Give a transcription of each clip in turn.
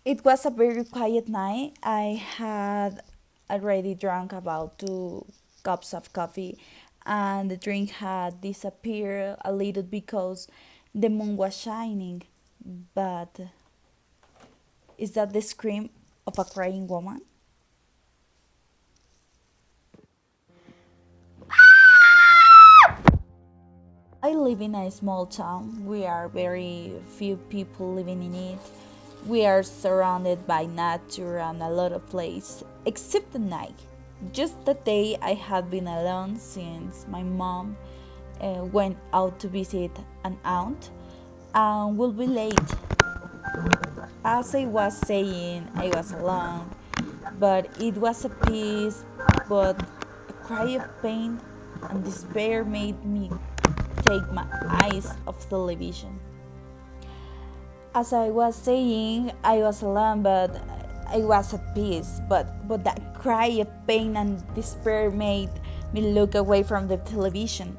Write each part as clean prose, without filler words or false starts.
It was a very quiet night. I had already drunk about 2 cups of coffee, and the drink had disappeared a little because the moon was shining. But is that the scream of a crying woman? I live in a small town. We are very few people living in it. We are surrounded by nature and a lot of place, except the night. Just the day I had been alone since my mom went out to visit an aunt and will be late. As I was saying, I was alone, but it was a peace, but a cry of pain and despair made me take my eyes off television. As I was saying, I was alone, but I was at peace. But that cry of pain and despair made me look away from the television.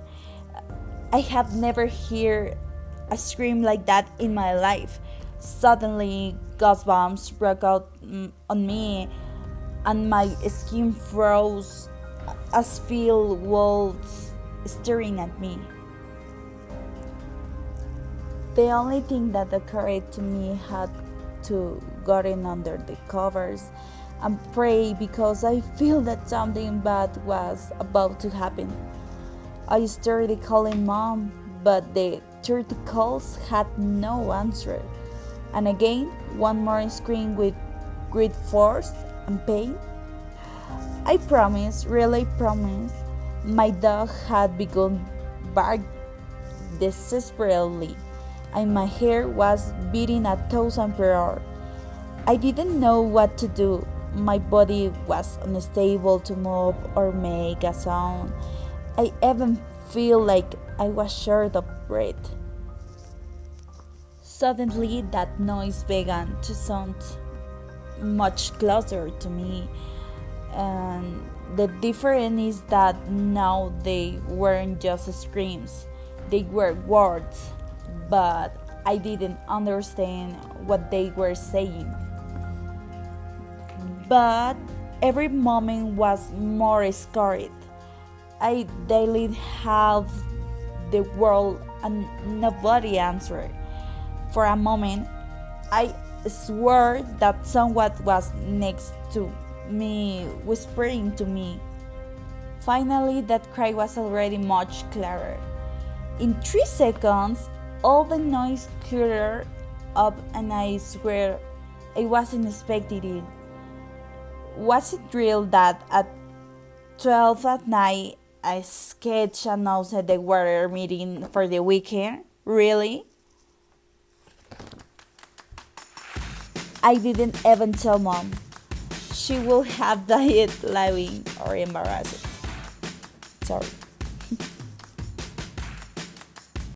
I had never heard a scream like that in my life. Suddenly, goosebumps broke out on me, and my skin froze as feel walls staring at me. The only thing that occurred to me had to got in under the covers and pray because I feel that something bad was about to happen. I started calling mom, but the 30 calls had no answer. And again, one more scream with great force and pain. I promise, really promise, my dog had begun barking desperately, and my hair was beating 1,000 per hour. I didn't know what to do. My body was unstable to move or make a sound. I even feel like I was short of breath. Suddenly, that noise began to sound much closer to me, and the difference is that now they weren't just screams, they were words, but I didn't understand what they were saying. But every moment was more scared. I daily have the world and nobody answered. For a moment, I swore that someone was next to me, whispering to me. Finally, that cry was already much clearer. In 3 seconds, all the noise cleared up, and I swear I wasn't expecting it. Was it real that at 12 at night I sketch announced that they were meeting for the weekend? Really? I didn't even tell mom. She will have died laughing or embarrassed. Sorry.